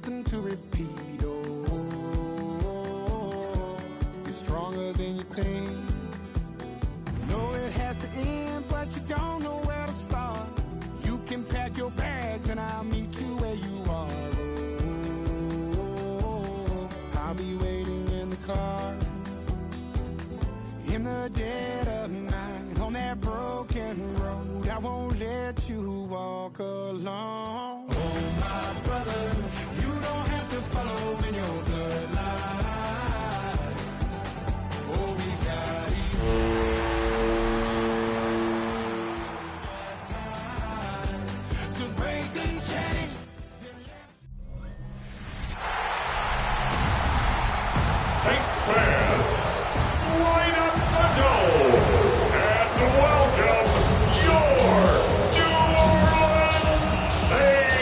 destined to repeat. Oh, you're stronger than you think. You know it has to end, but you don't know where to start. You can pack your bags and I'll meet you where you are. Oh, I'll be waiting in the car in the dead of night on that broken road. I won't let you walk alone. Oh, my brother, you don't have to follow in your bloodline. Oh, we got time to break these chains. Saints fans, line up the dome and welcome your New Orleans Saints.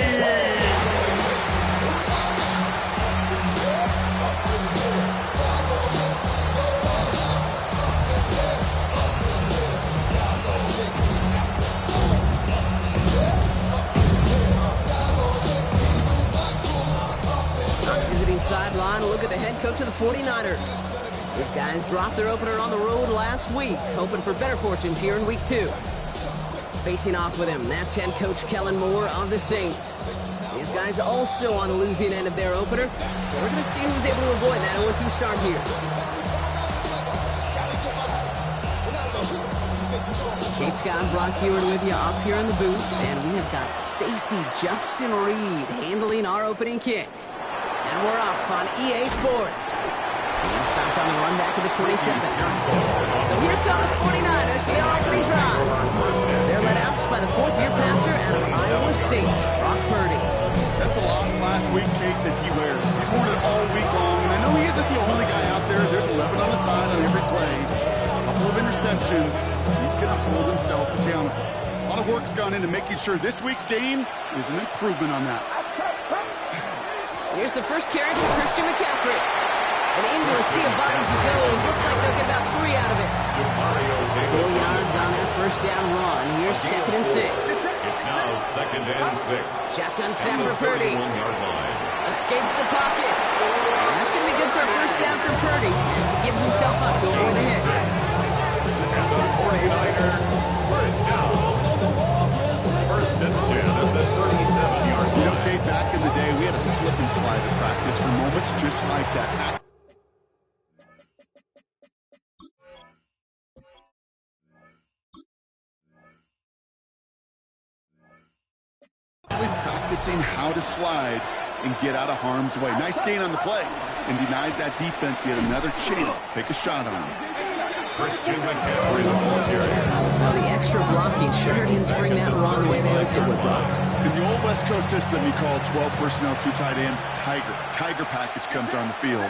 Visiting sideline, look at the head coach of the 49ers. These guys dropped their opener on the road last week, hoping for better fortunes here in week 2. Facing off with him, that's head coach Kellen Moore of the Saints. These guys also on the losing end of their opener, so we're going to see who's able to avoid that 0-2 start here. Kate Scott, Brock Hewitt with you up here in the booth, and we have got safety Justin Reed handling our opening kick. And we're off on EA Sports. He stopped on the run back of the 27. So here come the 49ers for the opening drive. They're led out by the fourth-year passer out of Iowa State, Brock Purdy. That's a loss last week, Kate, that he wears. He's worn it all week long, and I know he isn't the only guy out there. There's 11 on the side on every play. A couple of interceptions. He's going to hold himself accountable. A lot of work's gone into making sure this week's game is an improvement on that. Here's the first carry from Christian McCaffrey. And into a sea of bodies he goes. Looks like they'll get about 3 out of it. 4 yards on that first down run. Here's 2nd and 6. It's now 2nd and 6. Shotgun snap for Purdy. Escapes the pocket. And that's going to be good for a first down for Purdy as he gives himself up to avoid the hit. And the 49ers first down. 1st and 10 at the 37-yard line. You know, Kate, back in the day, we had a slip and slide at practice for moments just like that. Practicing how to slide and get out of harm's way. Nice gain on the play and denied that defense yet another chance to take a shot on him. Christian McCaffrey, the ball carrier. Well, the extra blocking sure didn't spring that wrong the way they hoped it would, Brock. In the old West Coast system, you call 12 personnel, 2 tight ends, Tiger. Tiger package comes on the field.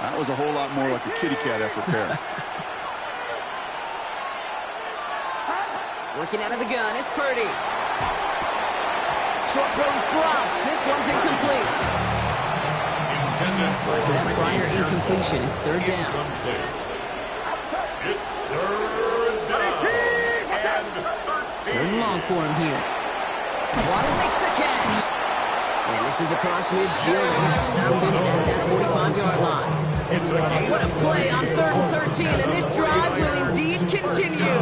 That was a whole lot more like a kitty cat effort there. Working out of the gun, it's Purdy. Short throw is dropped. This one's incomplete. Sorry for that prior incompletion. It's 3rd down. It's 3rd down. And 13. 3rd and long for him here. Waddle makes the catch. And this is across midfield. They're going to stop him at that 45-yard line. What a play on 3rd and 13. And this drive will indeed continue.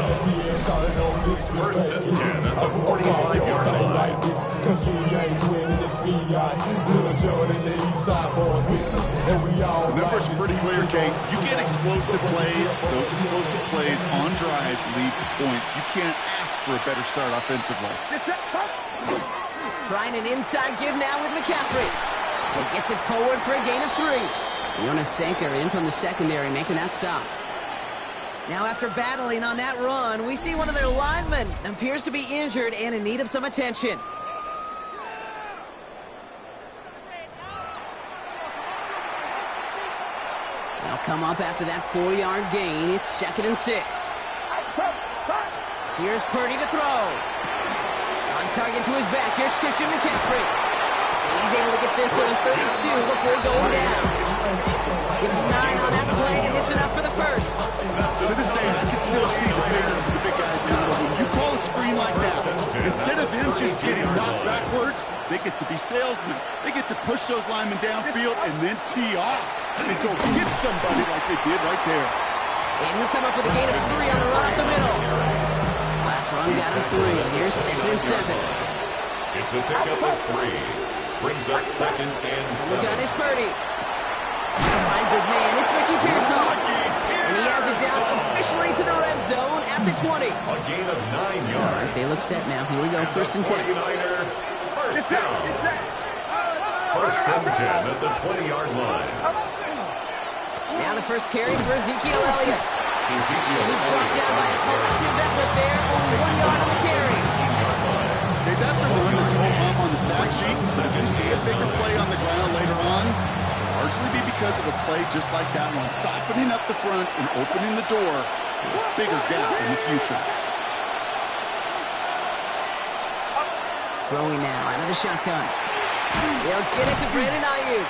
1st and 10 at the 45-yard line. The number's pretty clear, Kate. You get explosive plays. Those explosive plays on drives lead to points. You can't ask for a better start offensively. Trying an inside give now with McCaffrey. He gets it forward for a gain of 3. Jonas Sanker in from the secondary making that stop. Now after battling on that run, we see one of their linemen appears to be injured and in need of some attention. They'll come up after that 4-yard gain. It's 2nd and 6. Here's Purdy to throw. On target to his back. Here's Christian McCaffrey. And he's able to get this to the 32 before going down. Gives him 9 on that play, and it's enough for the first. To this day, I can still see the faces of the big guys in the middle. When you call a screen like that, Instead of them just getting knocked backwards, they get to be salesmen. They get to push those linemen downfield and then tee off and go get somebody like they did right there. And he'll come up with a gain of 3 on the run up the middle. Last run got him 3. Here's 2nd and 7. It's a pickup of 3. Brings up 2nd and 7. Look out, is Purdy. Finds his man. It's Ricky Pearsall. And he has it down officially to the red zone at the 20. A gain of 9 All yards. right, they look set now. Here we go, 1st and 10. 49er, first down. 1st and 10 at the 20-yard line. Now the first carry for Ezekiel Elliott. Ezekiel And he's brought down by a collective effort there. Only 1 yard on the carry. Okay, that's a run that's all up on the stat sheet. But if you see a bigger play on the ground later on, largely be because of a play just like that one, softening up the front and opening the door for a bigger gap in the future. Throwing now out of the shotgun. They'll get it to Brandon Ayuk.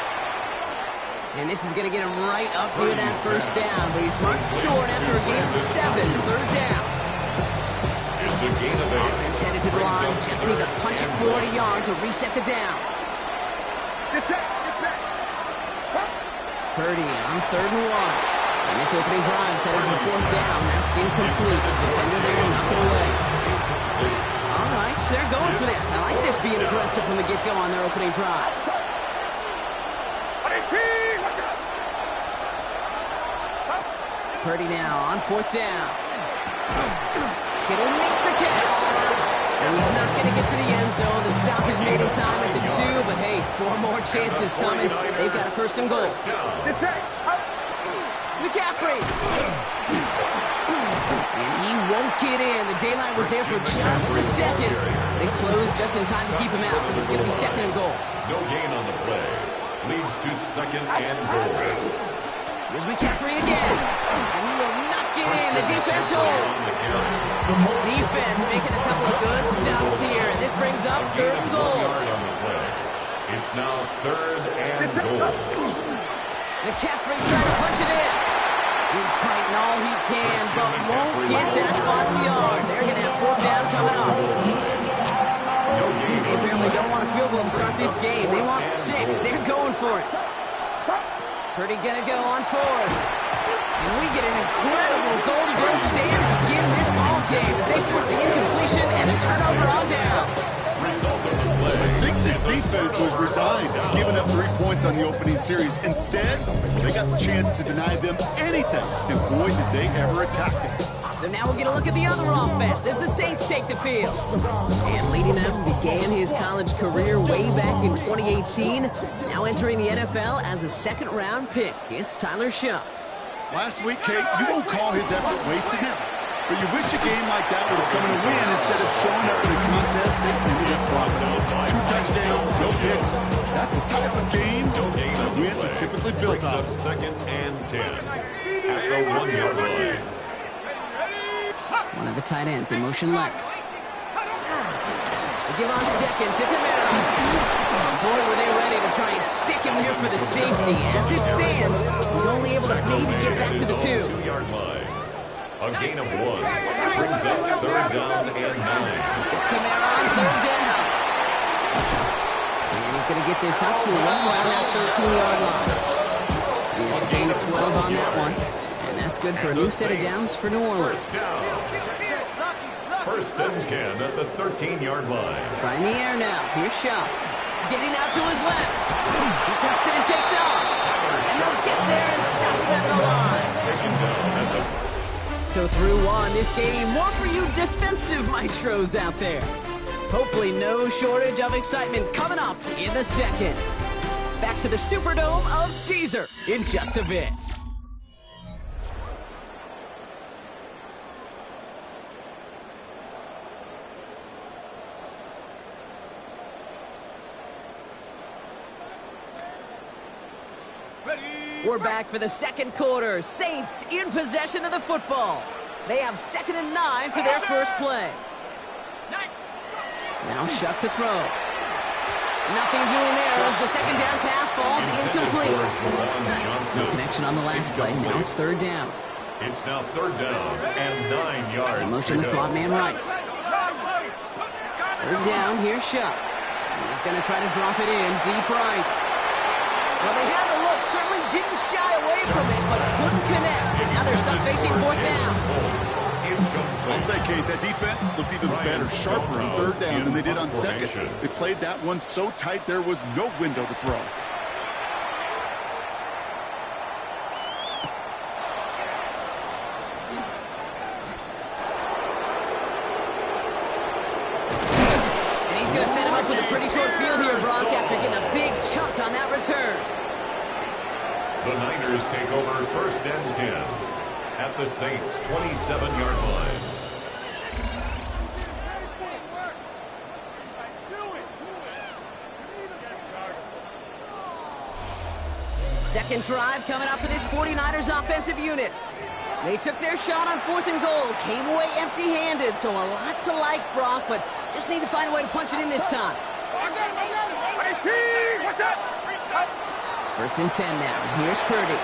And this is going to get him right up near that 1st down, but he's marked short after a gain of 7, 3rd down. It's a gain of 8. Offense headed to the line, just need to punch it 40 yards to reset the downs. Purdy on 3rd and 1. And this opening drive is headed to the 4th down. That's incomplete. Defender there to knock it away. All right, so they're going for this. I like this being aggressive from the get-go on their opening drive. Purdy now on 4th down. Kittle makes the catch. And he's not going to get to the end zone. The stop is made in time at the 2, but hey, 4 more chances coming. They've got a 1st and goal. McCaffrey. And he won't get in. The daylight was there for just a second. They closed just in time to keep him out. So it's going to be 2nd and goal. No gain on the play. Leads to 2nd and goal. Here's McCaffrey again. And he will not get in. The defense holds. Defense making a couple of good stops here. And this brings up 3rd and goal. It's now 3rd and goal. McCaffrey trying to punch it in. He's fighting all he can, but won't get that final yard. They're going to have 4th down coming up. They apparently don't want a field goal to start this game. They want 6. They're going for it. Purdy going to go on 4th. And we get an incredible goal-to-go stand to begin this ball game as they force the incompletion and a turnover on down. Result of the play. I think this defense was resigned to giving up 3 points on the opening series. Instead, they got the chance to deny them anything, and boy, did they ever attack it. So now we'll get a look at the other offense as the Saints take the field. And leading them began his college career way back in 2018. Now entering the NFL as a 2nd-round pick. It's Tyler Shough. Last week, Kate, you won't call his effort wasted now. But you wish a game like that would have come in a win instead of showing up in a contest they ended up dropping. 2 touchdowns, no picks. That's the type of game that wins are typically built Brings on. up 2nd and 10 at the 1-yard line. One of the tight ends in motion left. They give on 2nd to Kamara. Boy, were they ready to try and stick him there for the safety. As it stands, he's only able to maybe get back to the 2. 2-yard line. A gain of 1. Brings up 3rd down and 9. It's Kamara on 3rd down. And he's going to get this up to right around that 13-yard line. And it's a gain of 12 on that one. And that's good for a new set of downs for New Orleans. 1st and 10 at the 13-yard line. Trying the air now. Here's Shough. Getting out to his left. He tucks it and takes off. And they'll get there and stop him at the line. Taken down at the... So through 1 this game, more for you defensive maestros out there. Hopefully no shortage of excitement coming up in the 2nd. Back to the Superdome of Caesar in just a bit. We're back for the 2nd quarter. Saints in possession of the football. They have 2nd and 9 for their first play. Now Shough to throw. Nothing doing there as the 2nd down pass falls incomplete. No connection on the last play. Now it's 3rd down. It's now 3rd down and 9 yards. Motion the slot man right. Third down, here's Shuck. He's going to try to drop it in, deep right. Well, they had the look, certainly didn't shy away from it, but couldn't connect. And now they're stuck facing fourth down. I'll say, Kate, that defense looked even better, sharper on third down than they did on second. They played that one so tight there was no window to throw. And he's going to set him up with a pretty short field here, Brock, after getting a big chunk on that return. The Niners take over first and 10 at the Saints' 27-yard line. Second drive coming up for this 49ers offensive unit. They took their shot on 4th and goal, came away empty-handed, so a lot to like, Brock, but just need to find a way to punch it in this time. First and 10 now. Here's Purdy.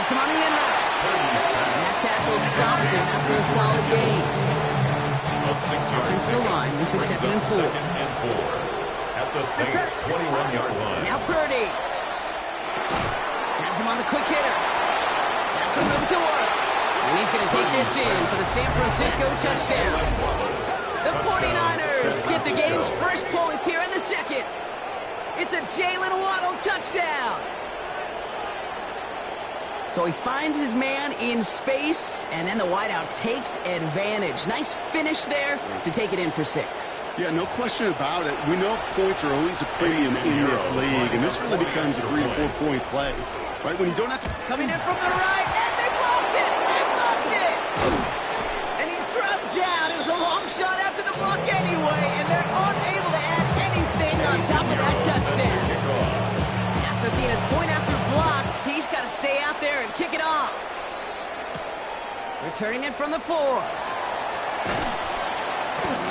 Hits him on the end route. And that tackle stops him after a solid gain. A 6-yard Offensive line. This is second and 4. At the Saints' 21-yard line. Now Purdy. Has him on the quick hitter. That's a move to work. And he's going to take this in for the San Francisco touchdown. The 49ers get the game's first points here in the second. It's a Jalen Waddle touchdown. So he finds his man in space, and then the wideout takes advantage. Nice finish there to take it in for 6. Yeah, no question about it. We know points are always a premium in this league, and this really becomes a 3 to 4 point play. Right, when you don't have to... Coming in from the right, and they blocked it! They blocked it! And he's dropped down. It was a long shot after the block anyway, and they're unable to add anything on top of that touchdown. After seeing his point after blocks, he's got to stay out there and kick it off. Returning it from the 4.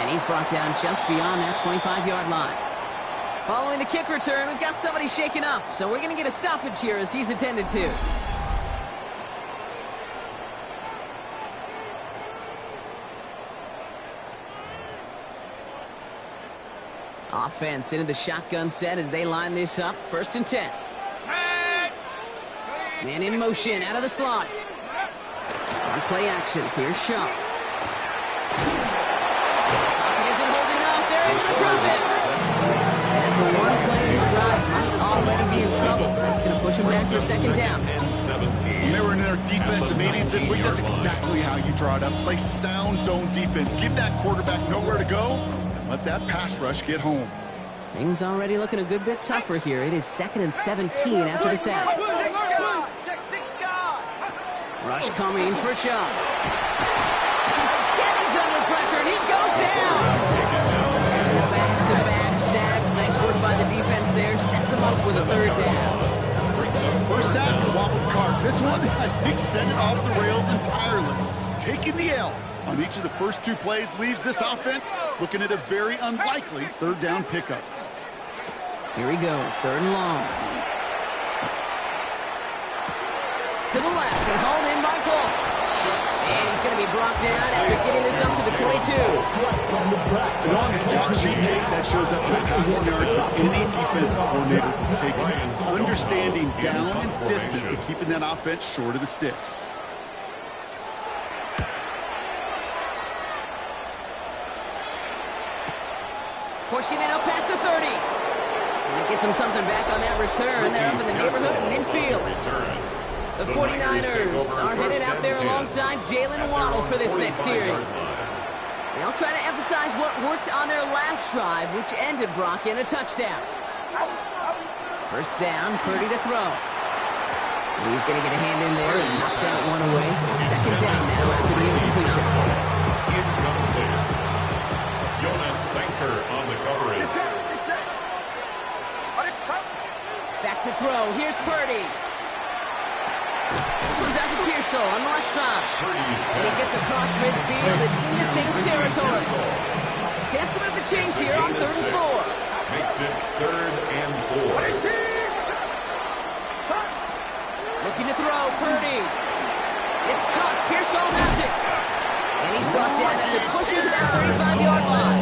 And he's brought down just beyond that 25-yard line. Following the kick return, we've got somebody shaken up, so we're going to get a stoppage here as he's attended to. Offense into the shotgun set as they line this up. First and 10. Man in motion out of the slot. On play action, here's Shaw. Pocket isn't holding up. They're able to drop it. After one play, this drive might already be in trouble. That's going to push him back to a second down. When they were in their defensive meetings this week, that's exactly how you draw it up. Play sound zone defense. Give that quarterback nowhere to go. Let that pass rush get home. Things already looking a good bit tougher here. It is 2nd and 17 after the sack. Rush coming for Shaw. He's under pressure, and he goes down. Back-to-back sacks. Nice work by the defense there. Sets him up with a third down. First sack, wobbled the cart. This one, I think, sent it off the rails entirely. Taking the L on each of the first 2 plays leaves this offense looking at a very unlikely third down pickup. Here he goes, 3rd and long. To the left and hauled in by Paul. And he's going to be brought down after getting this up to the 22. And on the stat sheet, Kate, that shows up as passing yards that any defensive coordinator can take. Understanding down and distance and keeping that offense short of the sticks. Pushing it up past the 30. And it gets him something back on that return. They're up in the neighborhood of midfield. The 49ers are headed out there alongside Jalen Waddle for this next series. They'll try to emphasize what worked on their last drive, which ended, Brock, in a touchdown. First down, Purdy to throw. He's going to get a hand in there and knock that one away. So 2nd down now after the incompletion. Jonas Sanker on the coverage. Back to throw. Here's Purdy. This one's out to Pearsall on the left side. And he gets across midfield and into Saints territory. Chance to move the chains here on 3rd and 4. Makes it 3rd and 4. Looking to throw, Purdy. It's caught. Pearsall has it. And he's brought down after pushing to that 35-yard line.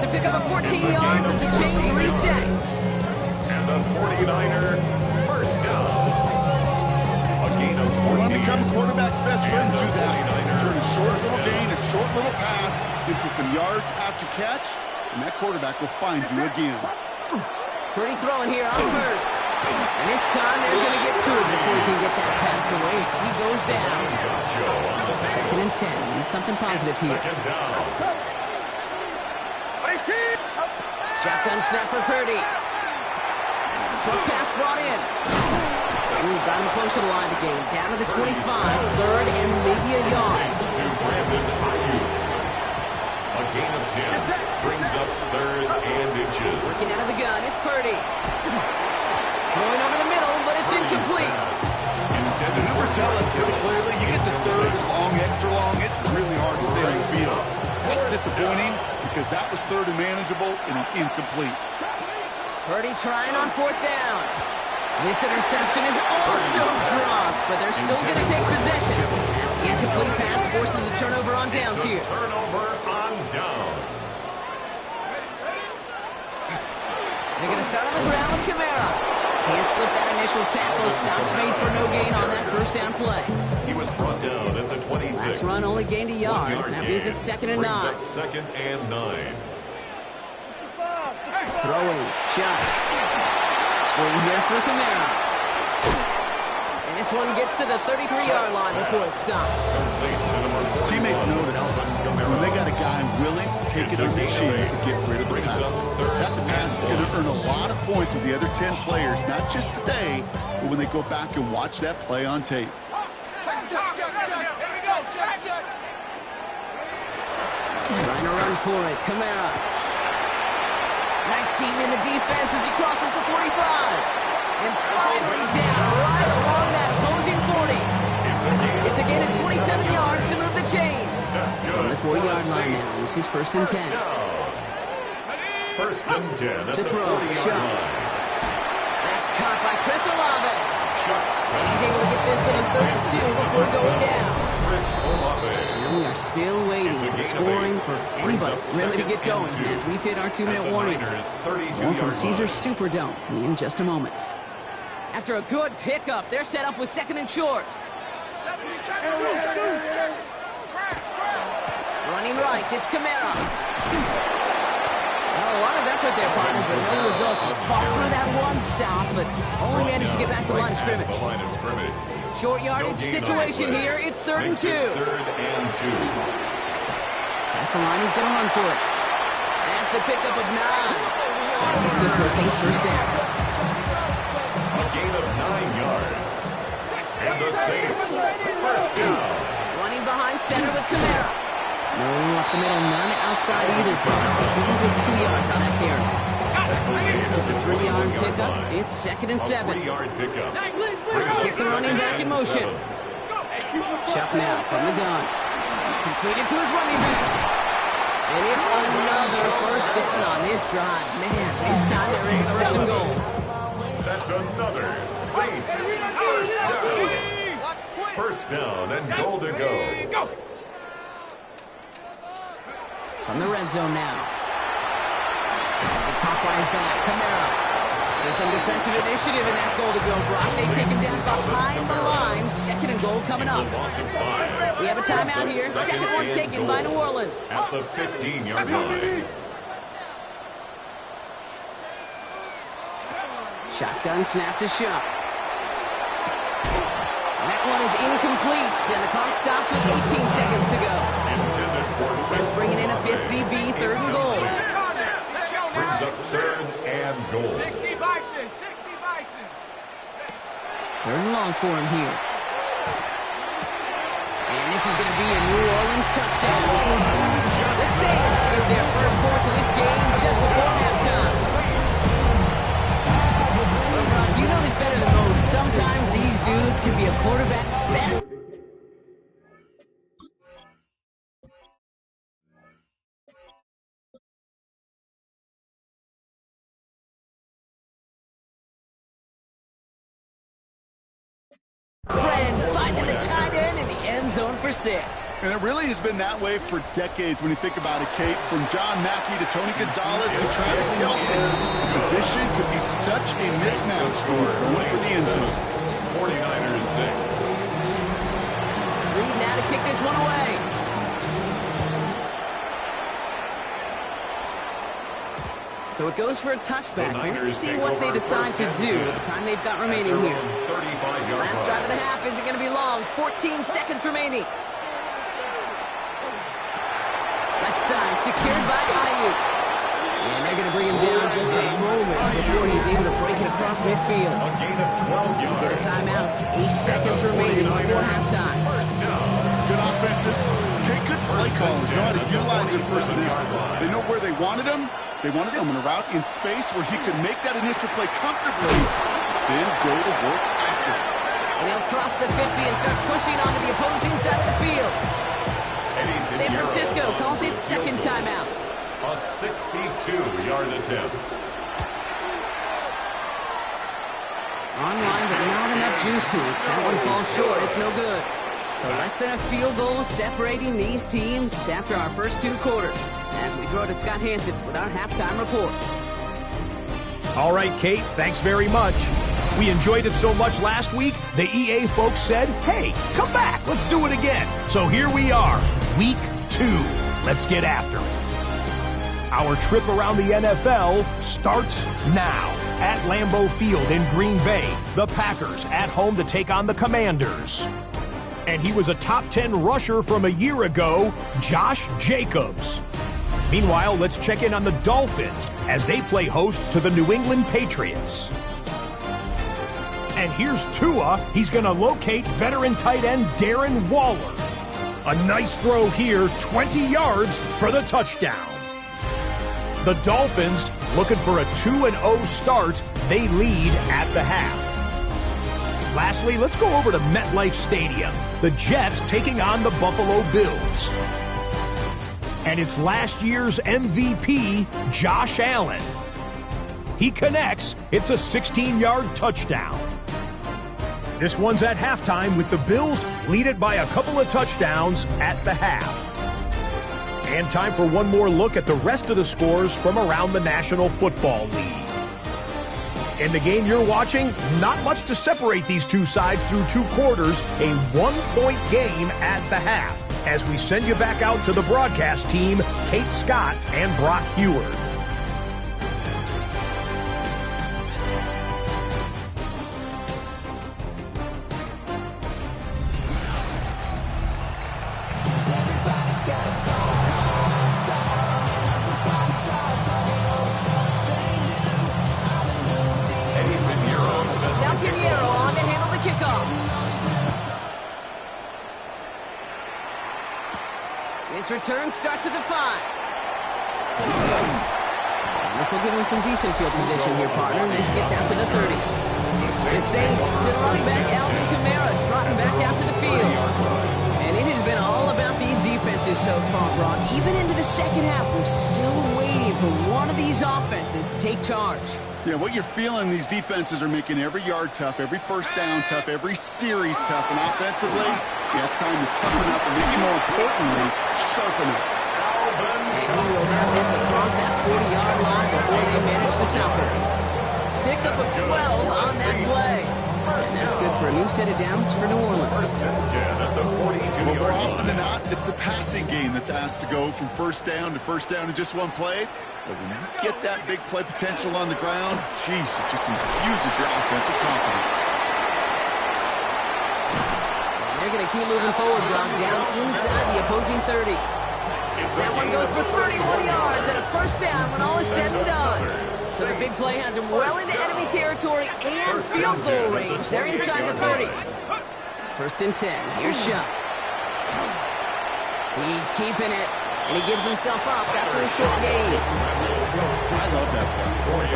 It's a pickup of 14 yards as the chains reset. And the 49er first down. A gain of 14. You want to become a quarterback's best friend, do that. Turn a short little gain, a short little pass into some yards after catch, and that quarterback will find you again. Purdy throwing here on first. And this time they're going to get to it before he can get that pass away as he goes down. Second and 10. Need something positive here. Second down. Shotgun snap for Purdy. Short pass brought in. Ooh, got him close to the line of the game. Down to the 25. Third and maybe a yard. To Brandon Ayuk. A gain of 10 brings up third and inches. Working out of the gun. It's Purdy. Going over the middle, but it's incomplete. The numbers tell us pretty clearly, you get to third and long, extra long, it's really hard to stay on the field. That's disappointing because that was third and manageable and an incomplete. Purdy trying on fourth down. This interception is also dropped, but they're still going to take possession as the incomplete pass forces a turnover on downs here. Turnover on downs. They're going to start on the ground with Kamara. Can't slip that initial tackle. Stops made for no gain on that first down play. He was brought down at the 26. Last run only gained a yard. That means it's second and 9. Brings up second and 9. Throwing. Shot. Swing here for Kamara. And this one gets to the 33-yard line before it's stopped. Teammates notice when they got a guy willing to take it on the chin to get rid of the pass. That's a pass that's going to earn a lot of points with the other 10 players, not just today, but when they go back and watch that play on tape. Check. Here we go. Check. Trying to run for it. Kamara. Nice seam in the defense as he crosses the 45. And finally down right along that opposing 40. It's a gain of 27 yards to move the chains. On the 4-yard line now. This is first and 10. First and 10 To throw. Shot. That's caught by Chris Olave. And he's able to get this to the 32 before going down. And we are still waiting for scoring for anybody really to get going as we've hit our 2-minute warning. More from Caesars Superdome in just a moment. After a good pickup, they're set up with second and short. Running right, it's Kamara. Well, a lot of effort there, partner, but no results. He fought through that one stop, but only managed to get back to the line of scrimmage. Short yardage situation here. It's third and 2. That's the line. He's going to run for it. That's a pickup of 9. It's good for a Saints first down. A gain of 9 yards. And the Saints first down. Running behind center with Kamara. No up the middle, none outside either. So give him just 2 yards on that carry. To the 3-yard pickup, it's second and 7. 3-yard pickup. Get the running back in motion. Chuck now from the gun. Completed to his running back. And it's another first down on this drive. Man, this time they're in first and goal. That's another Saints first down. First down and goal to go. From the red zone now. The Popeyes back. Kamara. There's some defensive initiative in that goal to go, Brock. They take him down behind the line. Second and goal coming up. We have a timeout here. Second one taken by New Orleans. At the 15-yard line. Shotgun snap to Shuck. That one is incomplete, and the clock stops with 18 seconds to go. Defense bringing in a 50B, third and goal. Brings up third and goal. 60 Bison. Third and long for him here. And this is going to be a New Orleans touchdown. The Saints get their first points of this game just before halftime. Well, Brock, you know this better than most. Sometimes these dudes can be a quarterback's best. Friend, finding the tight end in the end zone for 6. And it really has been that way for decades when you think about it, Kate. From John Mackey to Tony Gonzalez to Travis Kelce. The position could be such a mismatch going for the end zone. 49ers 6. Reed now to kick this one away. So it goes for a touchback. Let's see what they decide to do with the time they've got remaining here. Last drive of the half isn't going to be long. 14 seconds remaining. Left side secured by Ayuk. And they're going to bring him down just a moment before he's able to break it across midfield. A gain of 12 yards. Get a timeout. 8 seconds remaining before halftime. First down. Good offenses. Okay, good play callers. Know how to utilize their personnel. They know where they wanted him. They wanted him in a route in space where he could make that initial play comfortably, then go to work after. And he'll cross the 50 and start pushing onto the opposing side of the field. San Francisco calls it second timeout. A 62-yard attempt. Online, but not enough juice to it. That one falls short. It's no good. So less than a field goal separating these teams after our first 2 quarters. As we throw to Scott Hansen with our halftime report. All right, Kate, thanks very much. We enjoyed it so much last week, the EA folks said, hey, come back, let's do it again. So here we are, week 2. Let's get after it. Our trip around the NFL starts now. At Lambeau Field in Green Bay, the Packers at home to take on the Commanders. And he was a top 10 rusher from a year ago, Josh Jacobs. Meanwhile, let's check in on the Dolphins as they play host to the New England Patriots. And here's Tua. He's going to locate veteran tight end Darren Waller. A nice throw here, 20 yards for the touchdown. The Dolphins, looking for a 2-0 start, they lead at the half. Lastly, let's go over to MetLife Stadium. The Jets taking on the Buffalo Bills. And it's last year's MVP, Josh Allen. He connects. It's a 16-yard touchdown. This one's at halftime with the Bills lead it by a couple of touchdowns at the half. And time for one more look at the rest of the scores from around the National Football League. In the game you're watching, not much to separate these two sides through 2 quarters, a 1-point game at the half. As we send you back out to the broadcast team, Kate Scott and Brock Heward. Now Pinheiro on to handle the kickoff. His return starts at the 5. And this will give him some decent field position here, partner. This gets out to the 30. The Saints to the running back, Alvin Kamara, trotting back out to the field. And it has been all about these defenses so far, Brock. Even into the second half, we're still waiting for one of these offenses to take charge. Yeah, what you're feeling, these defenses are making every yard tough, every first down tough, every series tough. And offensively, yeah, it's time to toughen up and maybe more importantly, sharpen up. And he will have this across that 40-yard line before they manage to stop her. Pickup of 12 on that play. And that's good for a new set of downs for New Orleans. First and 10 at the 42-yard More line. often than not, it's the passing game that's asked to go from first down in just one play. But when you get that big play potential on the ground, geez, it just infuses your offensive confidence. And they're going to keep moving forward, Brock, down inside the opposing 30. That one goes for 31 yards and a first down when all is said and done. So the big play has him well into enemy territory and field goal range. They're inside the 30. First and 10. Here's Shuck. He's keeping it, and he gives himself up after a short gain. I love that play.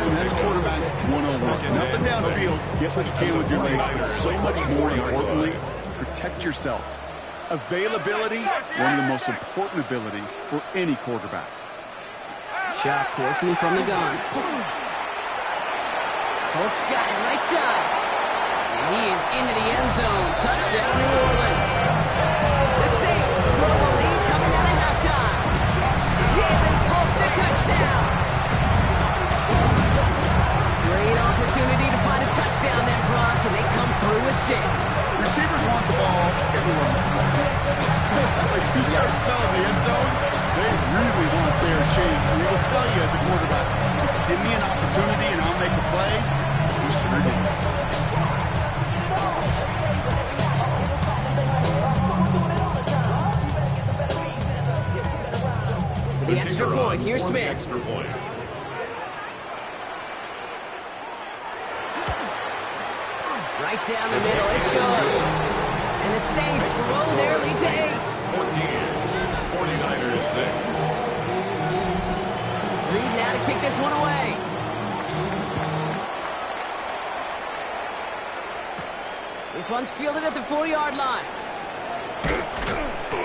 And that's quarterback 101. Nothing downfield. Get what you can with your legs, but so much more importantly, protect yourself. Availability, one of the most important abilities for any quarterback. Shuck working from the gun. Colts got it right side. And he is into the end zone. Touchdown, New Orleans. The Saints grow the lead coming out of halftime. Jalen Pope, the touchdown. Great opportunity to find a touchdown there, Brock, and they come through with 6. Receivers want the ball everywhere. If you start smelling the end zone, they really want their chance. And they will tell you as a quarterback, just give me an opportunity and I'll make a play. We sure did. With the extra point, here's Smith. Extra point. Right down the middle, it's good. And the Saints grow their lead to 8. 49ers 6. Reed now to kick this one away. This one's fielded at the 4-yard line.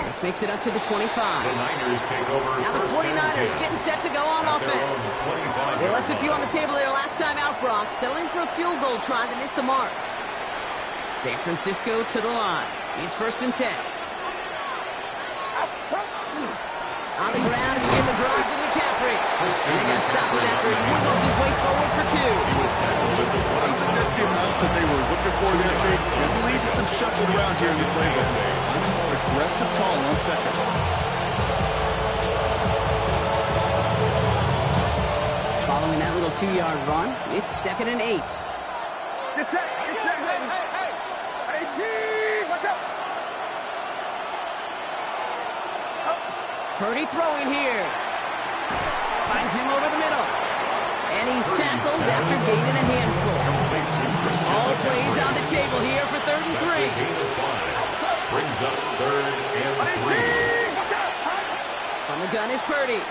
This makes it up to the 25. The Niners take over. Now the 49ers getting set to go on offense. They left a few on the table there last time out, Brock, settling for a field goal try that missed the mark. San Francisco to the line. It's 1st and 10. On the ground to begin the drive with McCaffrey. And they're going to stop him after he wiggles his way forward for 2. He was tackled at the I don't think that's the amount that they were looking for there, Kate. It'll lead to some shuffle around here in the playbook. Aggressive call on 2nd. Following that little 2-yard run, it's 2nd and 8. Get set. Hey, team, what's up? Purdy throwing here. Finds him over the middle. And he's tackled after gaining a handful. All plays on the table here for 3rd and 3. Brings up 3rd and 3. From the gun is Purdy.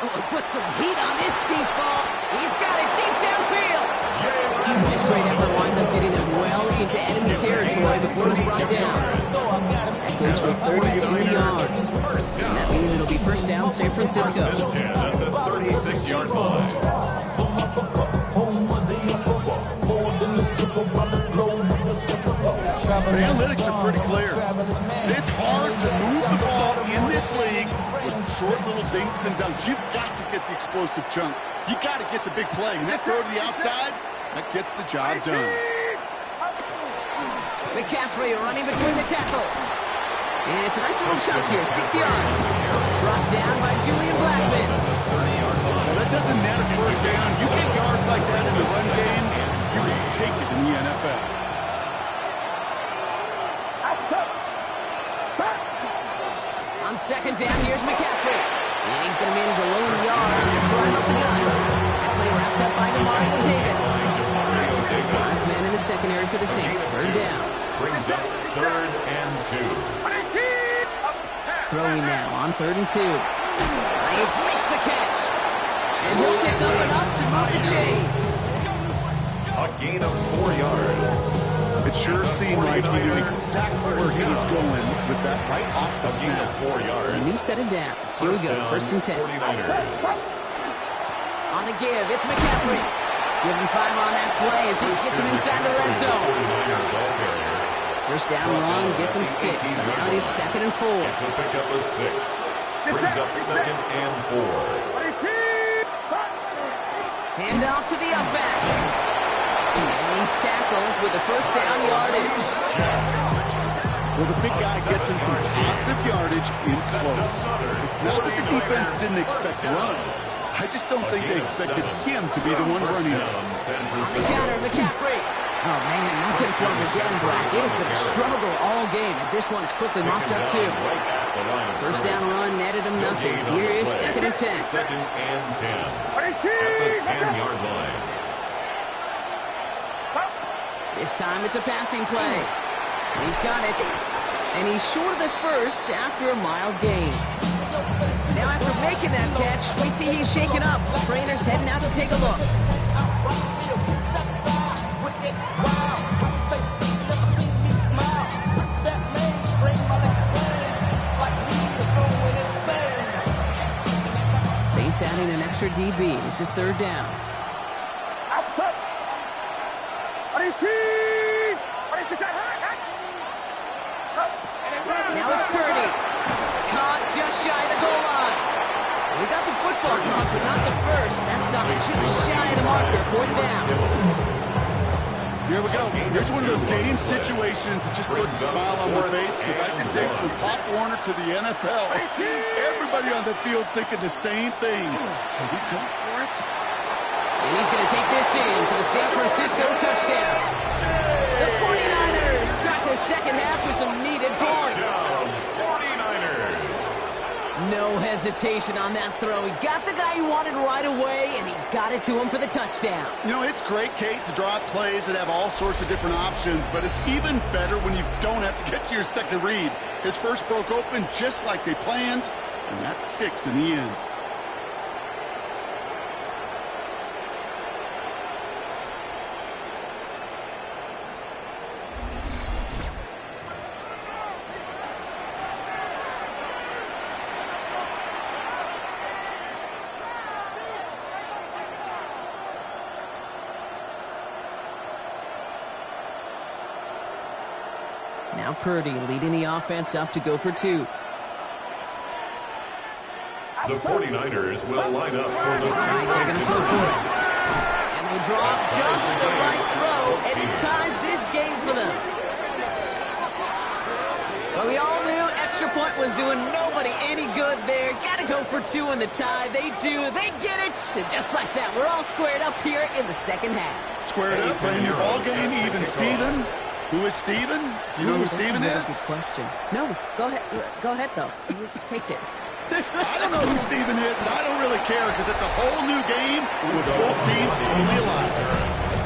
Oh, put some heat on this deep ball. He's got it deep downfield. This great effort winds up getting him well into enemy territory before he's brought down. That goes for 32 yards. And that means it'll be 1st down, San Francisco. 10 at the 36-yard line. The analytics are pretty clear. It's hard to move the ball in this league with short little dinks and dunks. You've got to get the explosive chunk. You got to get the big play. And that throw to the outside, that gets the job done. McCaffrey running between the tackles. And it's a nice little chunk here, 6 yards. Brought down by Julian Blackmon. Well, that doesn't net a 1st down. You get yards like that in the run game, you will take it in the NFL. On 2nd down, here's McCaffrey. And he's going to manage a lone yard on that drive up the gut. That play wrapped up by Demario Davis. 5 men in the secondary for the Saints. 3rd down. Brings up 3rd and 2. Throwing now on 3rd and 2. He makes the catch. And he'll pick up enough to move the chains. A gain of 4 yards. It sure seemed like he knew exactly where he was going with that right off the A gain snap. of 4 yards. So a new set of downs. Here we go, 1st and 10. 49ers. On the give, it's McCaffrey. Give him 5 on that play as he gets him inside the red zone. 49er ball carrier. 1st down run gets him 6. So now it is 2nd and 4. It's a pickup of 6. Brings up 2nd and 4. Hand off to the up back. And he's tackled with the 1st down yardage. Well, the big guy gets him some positive yardage in close. It's not that the defense didn't expect a run. I just don't think they expected him to be the one running it. The counter, McCaffrey. Oh, man, nothing for him again, Brock. It has been a struggle all game as this one's quickly mopped up, too. 1st down run netted him nothing. Here is 2nd and 10. 2nd and 10. At the 10-yard line. This time it's a passing play. He's got it. And he's short of the 1st after a mild gain. Now after making that catch, we see he's shaken up. The trainer's heading out to take a look. Saints adding an extra DB. This is 3rd down. Now it's Purdy. Caught just shy of the goal line. We got the football cross, but not the first. That stopped just shy of the marker. Fourth down. Here we go. Here's one of those game situations that just puts a smile on my face, because I can think from Pop Warner to the NFL, everybody on the field thinking the same thing. Can we go for it? And he's going to take this in for the San Francisco touchdown. The 49ers start the second half with some needed points. 49ers. No hesitation on that throw. He got the guy he wanted right away, and he got it to him for the touchdown. You know, it's great, Kate, to draw up plays and have all sorts of different options, but it's even better when you don't have to get to your second read. His first broke open just like they planned, and that's 6 in the end. Now Purdy leading the offense up to go for 2. The 49ers will line up for the They're going to throw for it. And they draw just the right throw, and it ties this game for them. But we all knew extra point was doing nobody any good there. Got to go for 2 in the tie. They do. They get it. And just like that, we're all squared up here in the second half. Squared up, brand new ball game, even Steven. Who is Steven? Do you know who Steven is? Good question. No, go ahead. Go ahead, though. You can take it. I don't know who Steven is, and I don't really care, because it's a whole new game with both teams totally alive.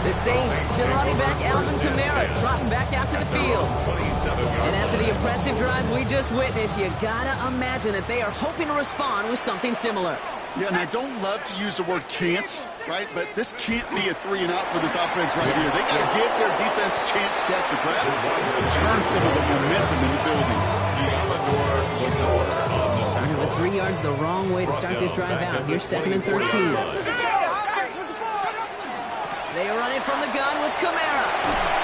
The Saints still running back Alvin Kamara, trotting back out to the field. And after the impressive drive we just witnessed, you gotta imagine that they are hoping to respond with something similar. Yeah, and I don't love to use the word can't, right? But this can't be a 3 and out for this offense right here. They got to give their defense a chance to catch a breath and turn some of the momentum in the building. Turning with 3 yards the wrong way to start this drive out. Here's 2nd and 13. They are running from the gun with Kamara.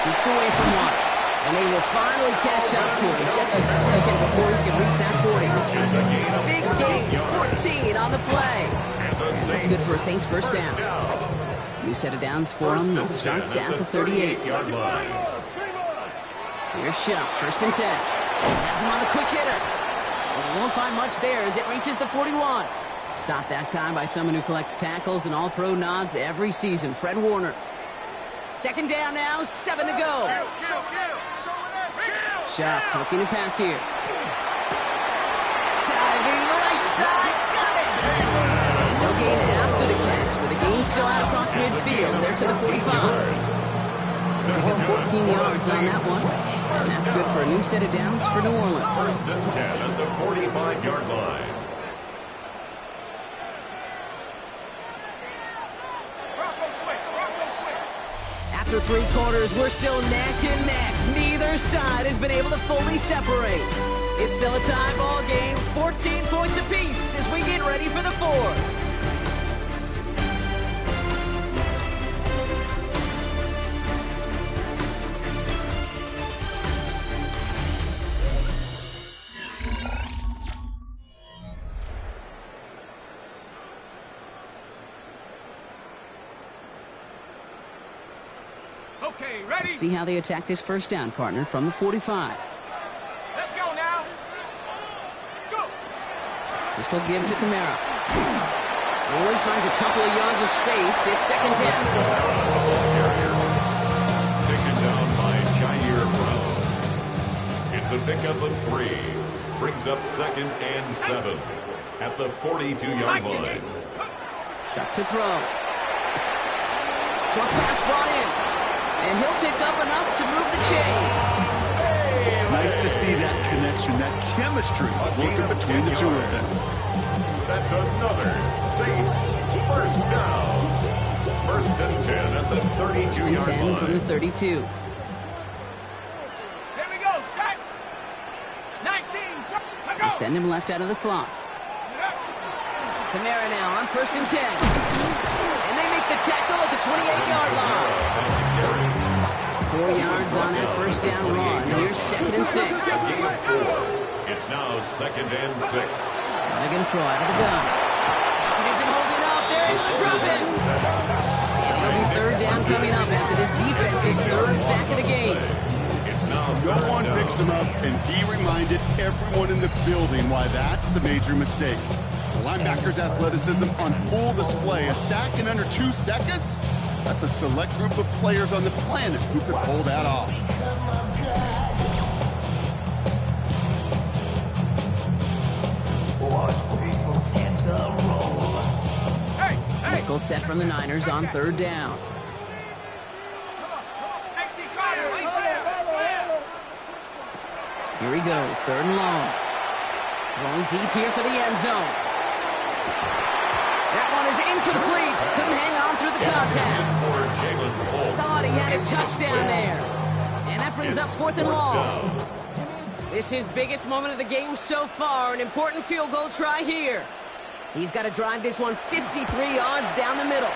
Keeps away from one. And they will finally catch up to him in just a second before he can reach that 40. Big gain, 14 on the play. That's good for a Saints first down. New set of downs for him. They'll start at the 38. Here's Shuck, 1st and 10. Has him on the quick hitter. Well, he won't find much there as it reaches the 41. Stopped that time by someone who collects tackles and all-pro nods every season, Fred Warner. 2nd down now, 7 to go. Shuck looking to pass here. Diving right side, got it! No gain after the catch, but the gain still out across midfield. They're to the 45. Pick up 14 yards on that one. And that's good for a new set of downs for New Orleans. 1st and 10 at the 45-yard line. After 3 quarters, we're still neck and neck. Neither side has been able to fully separate. It's still a tie ball game, 14 points apiece as we get ready for the 4th. Okay, ready? Let's see how they attack this first down, partner, from the 45. Let's go now. Go. Just go give to Kamara. Only finds a couple of yards of space. It's 2nd down. Taken down by Jair Brown. It's a pickup of 3. Brings up 2nd and 7 at the 42-yard line. Shuck to throw. Short pass brought in. And he'll pick up enough to move the chains. Nice to see that connection, that chemistry working between the 2 of them. That's another Saints first down. 1st and 10 at the 32-yard line. 10 from the 32. Here we go, set. 19, go. They send him left out of the slot. Kamara now on 1st and 10. And they make the tackle at the 28-yard line. 4 yards Niners on that first down run. Here's 2nd and 6. Game 4. It's now 2nd and 6. They're going to throw out of the gun. It isn't holding up. They're into the drop-ins. And it'll be 3rd down coming up after this defense's 3rd sack of the game. It's now No one picks him up, and he reminded everyone in the building why that's a major mistake. The linebacker's athleticism on full display. A sack in under 2 seconds? That's a select group of players on the planet who could pull that off. Nichols set from the Niners on 3rd down. Here he goes, 3rd and long. Going deep here for the end zone. That one is incomplete. Couldn't hang on through the contact. Thought he had a touchdown there. And that brings up 4th and long. This is his biggest moment of the game so far. An important field goal try here. He's got to drive this one 53 yards down the middle.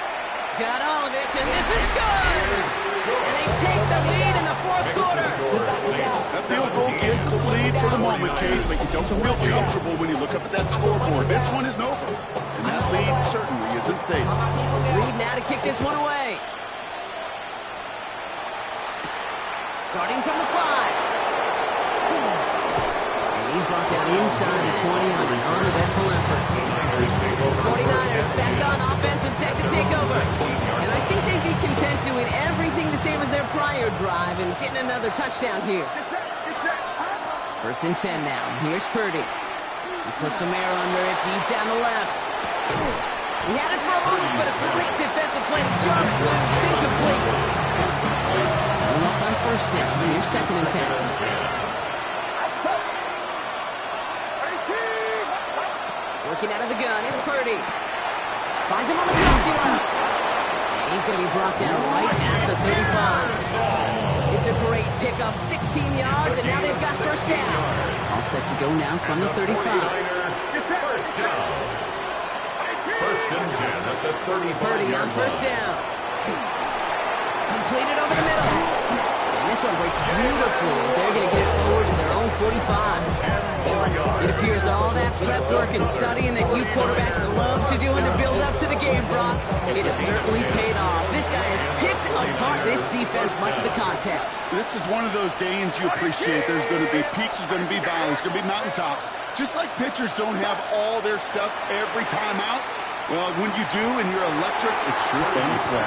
Got all of it, and this is good! And they take the lead in the 4th quarter. That field goal gives the lead for the moment, Kate, but you don't feel comfortable when you look up at that scoreboard. This one isn't over, and that lead certainly isn't safe. Reed now to kick this one away. Starting from the 5. And he's brought down inside the 20 on an uneventful effort. 49ers back on offense and set to take over. And I think they'd be content doing everything the same as their prior drive and getting another touchdown here. 1st and 10 now. Here's Purdy. He puts some air under it deep down the left. He had it for a moment, but a great defensive play to Josh Williams, incomplete. Up on 1st down. Here's 2nd and 10. Working out of the gun, it's Purdy. Finds him on the crossing route. And he's going to be brought down right at the 35. It's a great pickup, 16 yards, and now they've got 1st down. All set to go now from the 35. 1st down. 1st and 10 at the 35. Purdy on 1st down. Completed over the middle. And this one breaks beautifully as they're going to get it forward to their own 45. It appears all that prep work and studying that you quarterbacks love to do in the build-up to the game, Brock, it has certainly paid off. This guy has picked apart this defense much of the contest. This is one of those games you appreciate. There's going to be peaks, there's going to be valleys, there's going to be mountaintops. Just like pitchers don't have all their stuff every time out, well, when you do and you're electric, it's sure fun to play.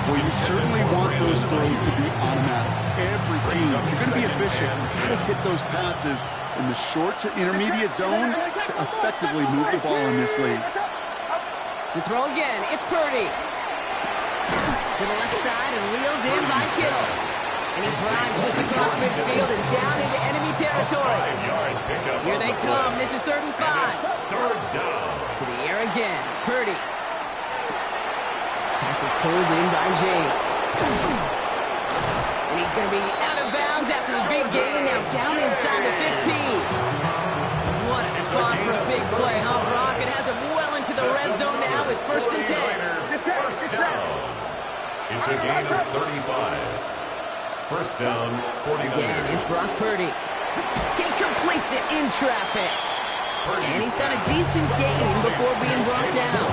Well, you certainly want those throws to be automatic. Every team, if you're going to be efficient, you got to hit those passes in the short to intermediate zone to effectively move the ball in this league. To throw again, it's Purdy. To the left side and reeled in by Kittle. And he drives this across midfield and down into enemy territory. Here they come. This is 3rd and 5. 3rd down. To the air again. Purdy. Pass is pulled in by James. And he's going to be out of bounds after this big gain. Now down inside the 15. What a spot for a big play, huh, Brock? It has him well into the red zone now with 1st and 10. 1st down. It's a gain of 35. 1st down, 49ers. Again, it's Brock Purdy. He completes it in traffic. And he's got a decent gain before being brought down.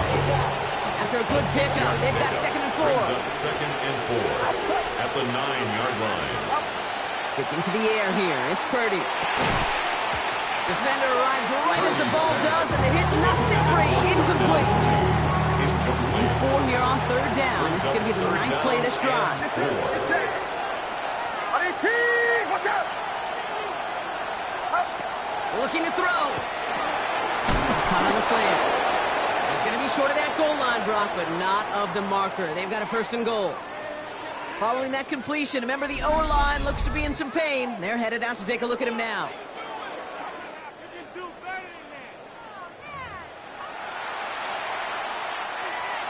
After a good pickup, they've got 2nd and 4. Brings up 2nd and 4 at the 9-yard line. Sticking to the air here, it's Purdy. Defender arrives right as the ball does, and the hit knocks it free. Incomplete. 1-4 here on 3rd down. This is going to be the 9th play of this drive. Looking to throw. Caught on the slant. It's going to be short of that goal line, Brock, but not of the marker. They've got a 1st and goal. Following that completion, remember the O-line looks to be in some pain. They're headed out to take a look at him now.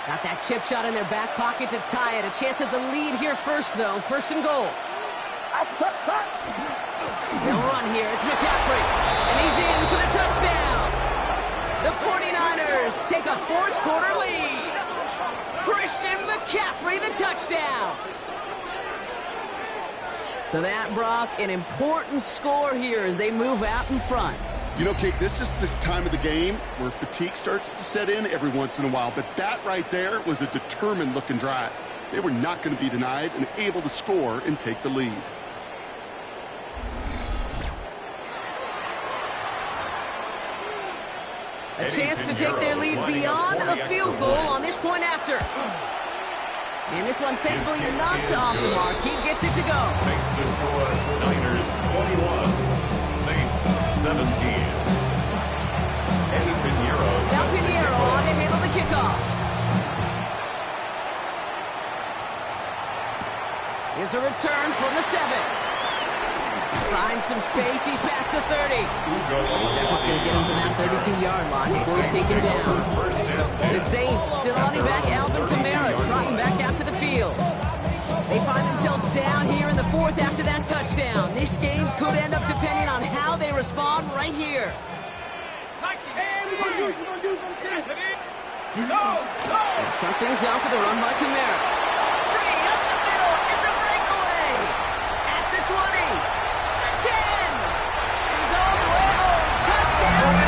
Got that chip shot in their back pocket to tie it. A chance at the lead here first, though. 1st and goal. They'll run here. It's McCaffrey. And he's in for the touchdown. The 49ers take a 4th quarter lead. Christian McCaffrey, the touchdown. So that, Brock, an important score here as they move out in front. You know, Kate, this is the time of the game where fatigue starts to set in every once in a while. But that right there was a determined-looking drive. They were not going to be denied and able to score and take the lead. A chance to take their lead beyond a field goal on this point after. And this one, thankfully, not off the mark. He gets it to go. Makes the score Niners 21, Saints 17. Eddie Pinheiro. Now Pinheiro on to handle the kickoff. Here's a return from the 7. Finds some space. He's past the 30. His effort's going to get him to that 32-yard line before he's taken down. The Saints still running back Alvin Kamara, trotting back out to the field. They find themselves down here in the 4th after that touchdown. This game could end up depending on how they respond right here. Start things off with a run by Kamara. Free up the middle. It's a breakaway. At the 20. The 10. He's all the way home. Touchdown.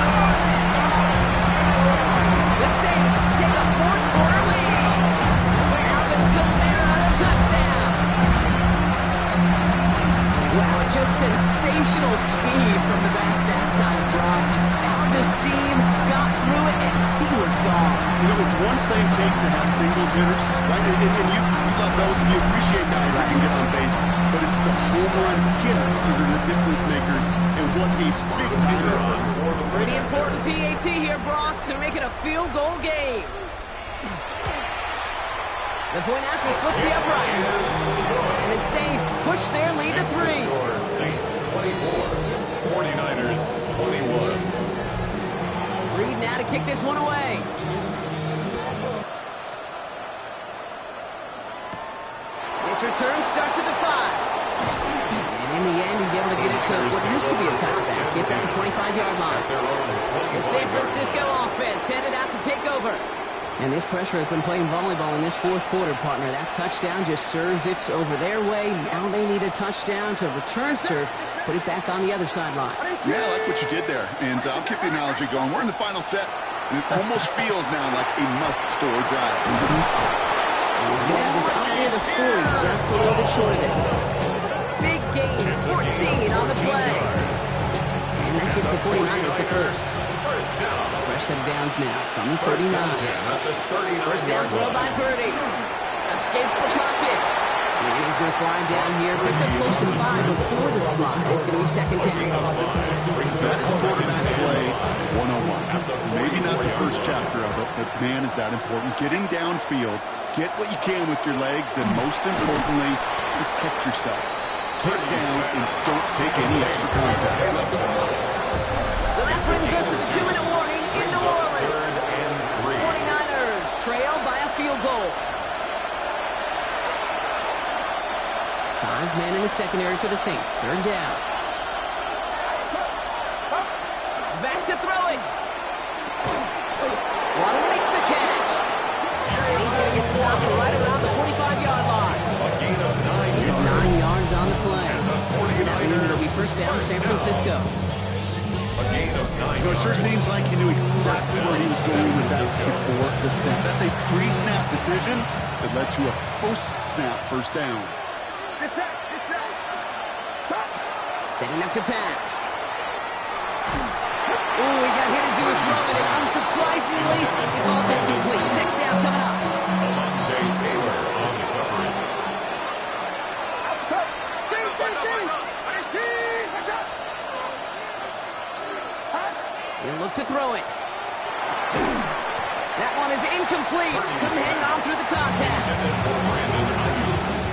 The Saints take a 4th quarter lead. Alvin Kamara, the touchdown. Wow, just sensational speed from the back that time, Brock. He found a seam, got through it, and he was gone. You know, it's one thing, Kate, to have singles hitters, right? And you love those, and you appreciate guys that can get on base. But it's the home run hitters that are the difference makers, and what a big-time effort. Pretty important PAT here, Brock, to make it a field goal game. The point after splits the uprights. And the Saints push their lead to 3. Saints 24, 49ers 21. Reed now to kick this one away. This return starts at the 5. And in the end, he's able to get it to what used to be a touchback. It's at the 25-yard line. The San Francisco offense headed out to take over. And this pressure has been playing volleyball in this 4th quarter, partner. That touchdown just serves it over their way. Now they need a touchdown to return serve, put it back on the other sideline. Yeah, I like what you did there. And I'll keep the analogy going. We're in the final set, and it almost feels now like a must-score drive. And he's going to have this up near the 40, just a little bit short of it. Big gain, 14 on the play. And that gives the 49ers the first. Fresh set of downs now from the 39. First down throw by Purdy. Escapes the pocket. And he's going to slide down here. Picked up close to 5 before the slide. It's going to be second down. That is quarterback play 101. Maybe not the first chapter of it, but man, is that important. Getting downfield, get what you can with your legs, then most importantly, protect yourself. Get down and don't take any extra contact. So that brings us to the 2-minute warning in New Orleans. 49ers trail by a field goal. 5 men in the secondary for the Saints. Third down. Back to throw it. Waddle makes the catch. He's going to get stopped right around the 45-yard line. A gain of 9 yards on the play. That means it'll be first down San Francisco. A gain of 9 You know, it sure seems like he knew exactly where he was going with that before the snap. That's a pre-snap decision that led to a post-snap first down. Setting up to pass. Ooh, he got hit as he was throwing it. Unsurprisingly, it falls incomplete. Second down coming up. Alontae Taylor on the coverage. He'll look to throw it. That one is incomplete. Couldn't hang on through the contact.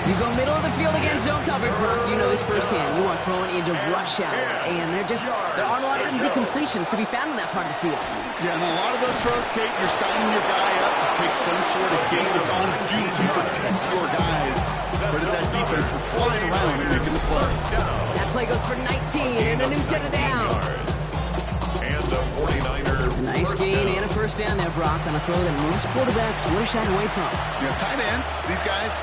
You go middle of the field against zone coverage, Brock. You know this firsthand. You are throwing into rush hour. And there aren't a lot of easy completions to be found in that part of the field. Yeah, and a lot of those throws, Kate, you're signing your guy up to take some sort of hit that's on you to protect your guys. Credit that defense for flying around and making the play. That play goes for 19 and a new set of downs. And the 49ers A nice gain and a first down there, Brock, on a throw that most quarterbacks want to shy away from. Yeah, tight ends, these guys,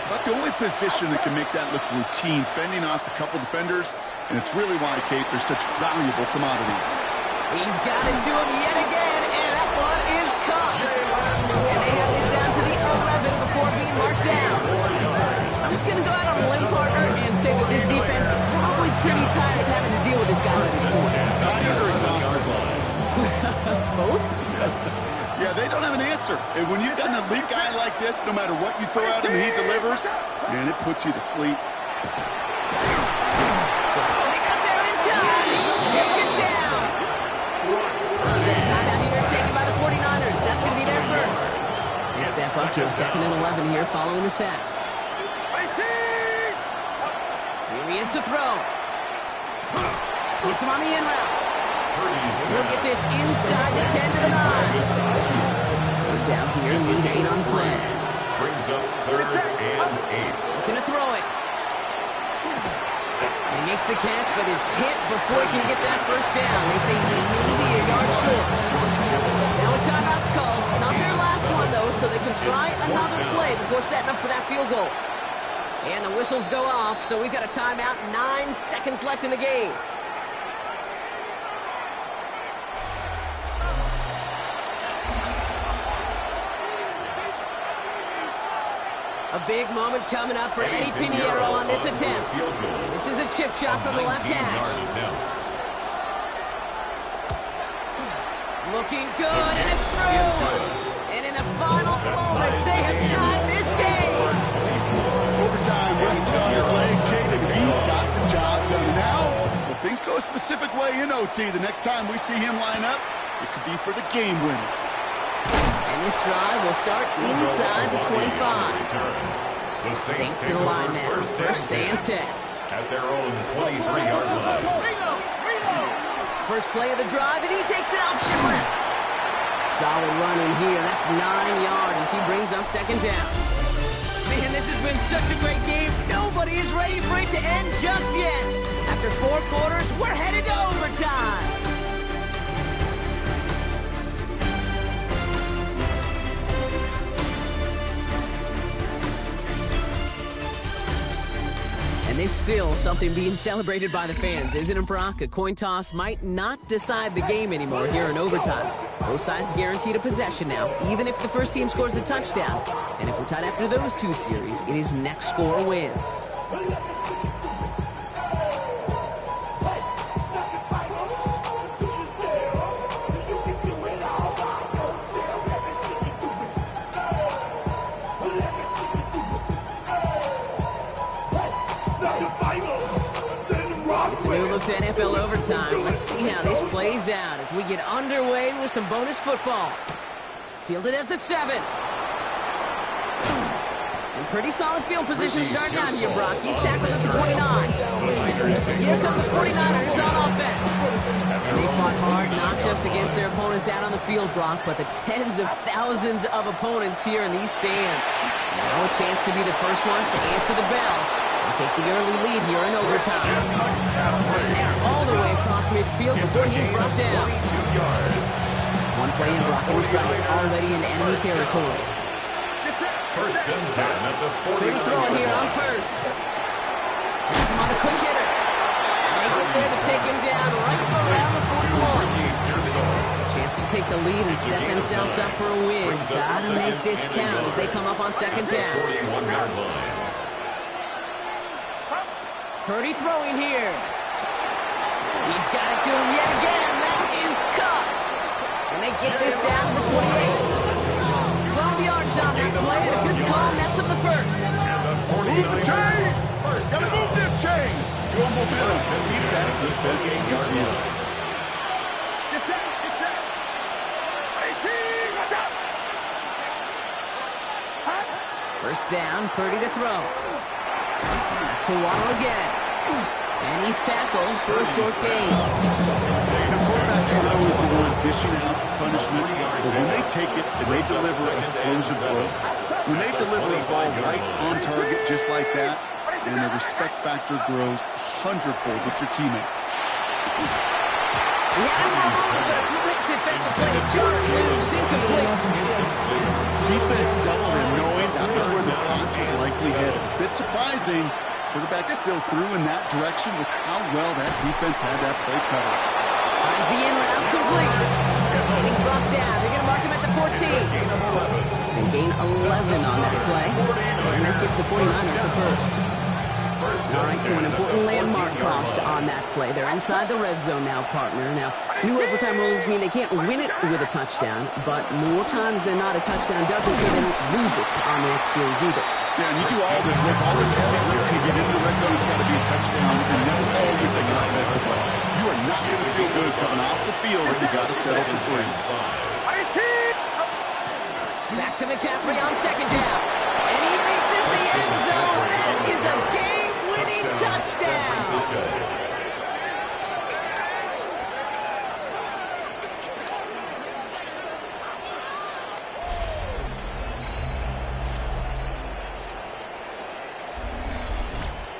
about the only position that can make that look routine, fending off a couple defenders, and it's really why, Kate, they're such valuable commodities. He's got it to him yet again, and that one is caught. And they have this down to the 11 before being marked down. I'm just going to go out on a limb, partner, and say that this defense is probably pretty tired of having to deal with this guy on these points. Tired or exhausted? Both? Yeah, they don't have an answer. And when you've got an elite guy like this, no matter what you throw at him, he delivers, man, it puts you to sleep. They got there in time. He's taken down. The timeout here taken by the 49ers. That's going to be their first. They step up to a 2nd and 11 here following the sack. Here he is to throw. Hits him on the in route. He'll get this inside the 10 to the 9. Third down here, lead 8 on the play. Brings up 3rd and 8. Looking to throw it. He makes the catch, but is hit before he can get that first down. They say he's maybe a yard short. Now a timeout's called. It's not their last one, though, so they can try another play before setting up for that field goal. And the whistles go off, so we've got a timeout. 9 seconds left in the game. A big moment coming up for Eddie Pinheiro on this attempt. This is a chip shot from the left hash. Looking good, and it's through. And in the final moments, they have tied this game. Overtime, rested on his leg, kicked, and he got the job done. Now, if things go a specific way in OT, the next time we see him line up, it could be for the game winner. And this drive will start inside the 25. Saints to the line now. First and 10. At their own 23-yard line. First play of the drive, and he takes an option left. Solid run in here. That's 9 yards as he brings up 2nd down. Man, this has been such a great game. Nobody is ready for it to end just yet. After 4 quarters, we're headed to overtime. And there's still something being celebrated by the fans, isn't it, Brock? A coin toss might not decide the game anymore here in overtime. Both sides guaranteed a possession now, even if the first team scores a touchdown. And if we're tied after those 2 series, it is next score wins. It's a new look to NFL overtime. Let's see how this plays out as we get underway with some bonus football. Fielded at the 7. And pretty solid field position starting out here, Brock. He's tackled at the 29. Here come the 49ers on offense. And they fought hard, not just against their opponents out on the field, Brock, but the tens of thousands of opponents here in these stands. Now a chance to be the first ones to answer the bell and take the early lead here in overtime. And they're all the way across midfield before he's brought down. One play in, Brock, and his drive is already in enemy territory. First and 10 at the 40. Pretty throwing here on first. He's him on the quick hitter. And they get there to take him down right around the 41. A chance to take the lead and set themselves up for a win. Gotta make this count as they come up on 2nd down. 41-yard line. Purdy throwing here. He's got it to him yet again. That is caught. And they get this down to the 28. 12 yards on that play, and a good call nets up the first. Move the chain! Gotta move this chain! Your momentum. Keep that defense in its heels. Get set! Get set! 18! Watch out! First down, Purdy to throw. That's to Waddle again. And he's tackled for a short gain. The quarterbacks are always the one dishing out punishment, but when they take it and they deliver a frozen blow, when they deliver a ball right on target just like that, and the respect factor grows 100-fold with your teammates. He had it for a moment, but a great defensive play to jar it loose. Incomplete. Defense doubled him, knowing that was where the pass was likely headed. A bit surprising. Quarterback still threw in that direction with how well that defense had that play covered. Finds the in route complete. And he's brought down. They're going to mark him at the 14. And gain 11 on that play. And that gives the 49ers the first. All right, so an important landmark crossed on that play. They're inside the red zone now, partner. Now, new overtime rules mean they can't win it with a touchdown, but more times than not, a touchdown doesn't give them lose it on the next series either. Yeah, and you do all this work, all this heavy lifting to get into the red zone. It's got to be a touchdown, and that's all you're thinking offensively. You are not going to feel good coming off the field if you got to settle for 3. Back to McCaffrey on second down. And he reaches the end zone. That is a game-winning touchdown.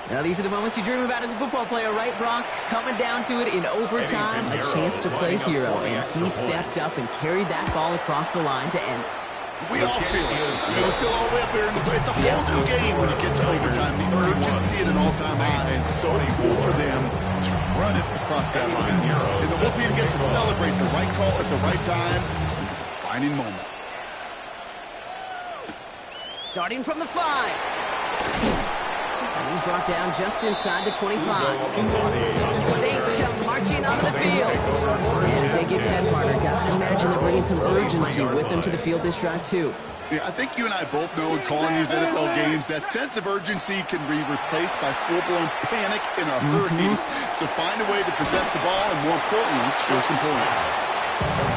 Now, these are the moments you dream about as a football player, right, Brock? Coming down to it in overtime, a chance to play hero, and he stepped up and carried that ball across the line to end it. We all feel it. We feel all the way up there. It's a whole new game when you get to overtime. The urgency at an all-time high. It's so cool for them to run it across that line. And the whole team gets to celebrate the right call at the right time. Defining moment. Starting from the 5. He's brought down just inside the 25. The Saints come marching onto the field. And as they get set, partner, gotta imagine they're bringing some urgency with them to the field this drive, too. Yeah, I think you and I both know in calling these NFL games, that sense of urgency can be replaced by full-blown panic in a hurry. So find a way to possess the ball and, more importantly, score some points.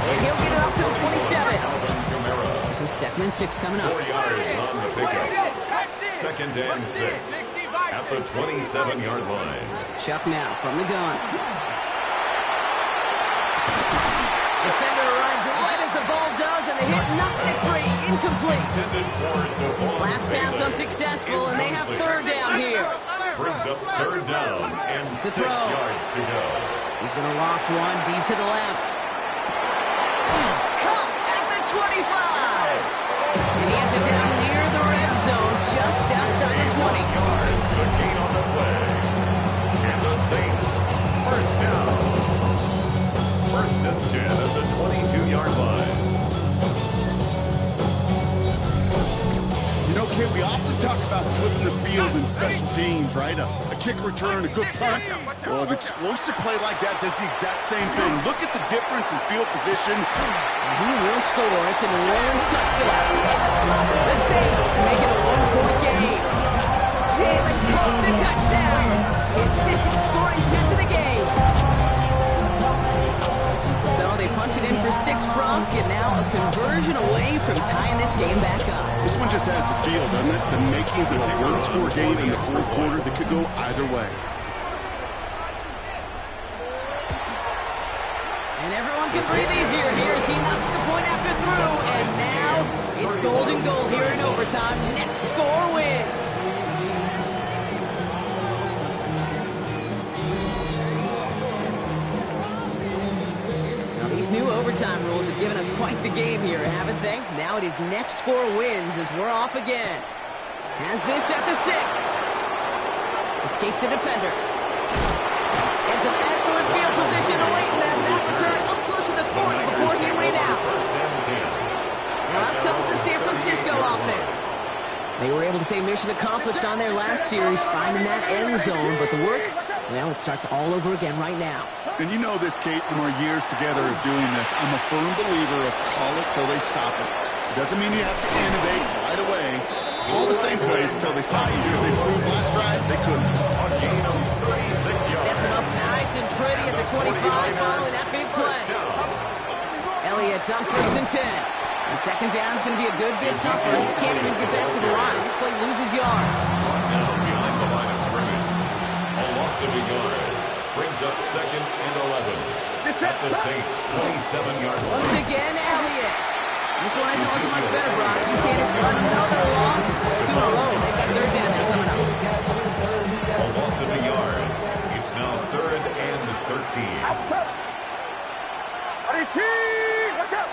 And he'll get it up to the 27. This is 2nd and 6 coming up. 4 yards on the pickup. 2nd and 6. At the 27-yard line. Chuck now from the gun. Defender arrives right as the ball does, and the hit knocks it free. Incomplete. Last pass unsuccessful, and they have 3rd down here. Brings up 3rd down and 6 yards to go. He's going to loft one deep to the left. It's caught at the 25. And he has it down near the red zone, just outside the 20. The gain on the play. And the Saints, 1st down. 1st and 10 at the 22-yard line. You know, Kid, we often talk about flipping the field in special teams, right? A kick return, a good punt. Well, an explosive play like that does the exact same thing. Look at the difference in field position. He will score. It's a New Orleans touchdown. The Saints make it a 1-point game. Jalen Cook, the touchdown. His 2nd scoring catch of the game. So they punch it in for 6, Brock, and now a conversion away from tying this game back up. This one just has the feel, doesn't it? The makings of a one-score game in the 4th quarter that could go either way. And everyone can breathe easier here as he knocks the point after through. And now it's golden goal here in overtime. Next score wins. Now these new overtime rules have given us quite the game here, haven't they? Now it is next score wins as we're off again. Has this at the 6. Escapes the defender. And some excellent field position awaiting them. That return up close to the 40 before he ran out. Now out comes the San Francisco offense. They were able to say mission accomplished on their last series, finding that end zone. But the work, well, it starts all over again right now. And you know this, Kate, from our years together of doing this. I'm a firm believer of call it till they stop it. It doesn't mean you have to innovate right away. Call the same plays until they stop you, because they proved last drive they couldn't. Sets him up nice and pretty at the 25 following that big play. Elliott's on 1st and 10. And 2nd down is going to be a good bit tougher. He can't even get back to the line. This play loses yards. Now behind the line of scrimmage. A loss of a yard. Brings up 2nd and 11. At the Saints' 27-yard line. Once again, Elliott. This one isn't looking much better, Brock. He's had another loss. It's 2 in a row. They've got 3rd down now coming up. A loss of a yard. It's now 3rd and 13. team, watch out!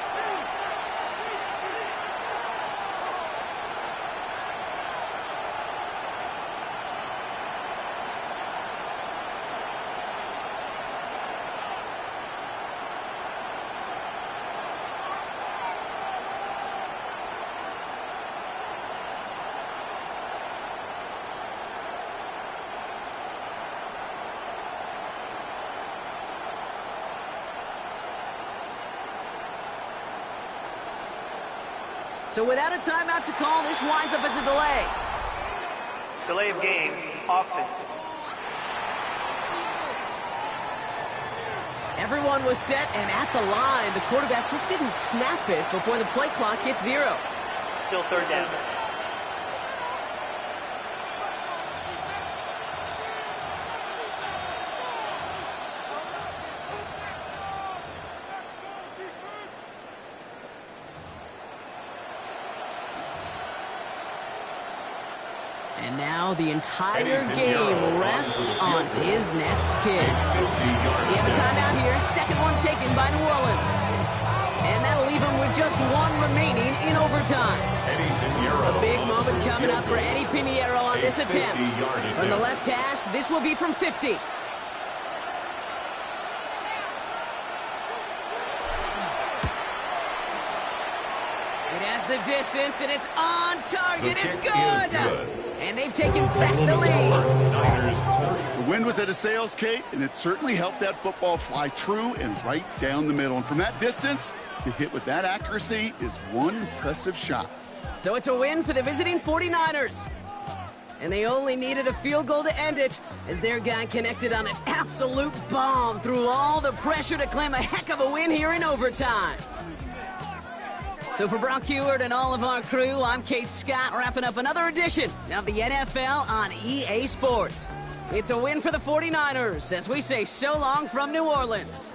So without a timeout to call, this winds up as a delay. Delay of game, offense. Everyone was set and at the line. The quarterback just didn't snap it before the play clock hit 0. Still third down. And now the entire game rests on his next kick. We have a timeout here. Second one taken by New Orleans. And that'll leave him with just one remaining in overtime. A big moment coming up for Eddie Pinheiro on this attempt. From the left hash, this will be from 50. It has the distance, and it's on target. It's good. And they've taken back the lead. The wind was at his sails, Kate, and it certainly helped that football fly true and right down the middle. And from that distance, to hit with that accuracy is one impressive shot. So it's a win for the visiting 49ers. And they only needed a field goal to end it, as their guy connected on an absolute bomb through all the pressure to claim a heck of a win here in overtime. So for Brock Huard and all of our crew, I'm Kate Scott, wrapping up another edition of the NFL on EA Sports. It's a win for the 49ers as we say so long from New Orleans.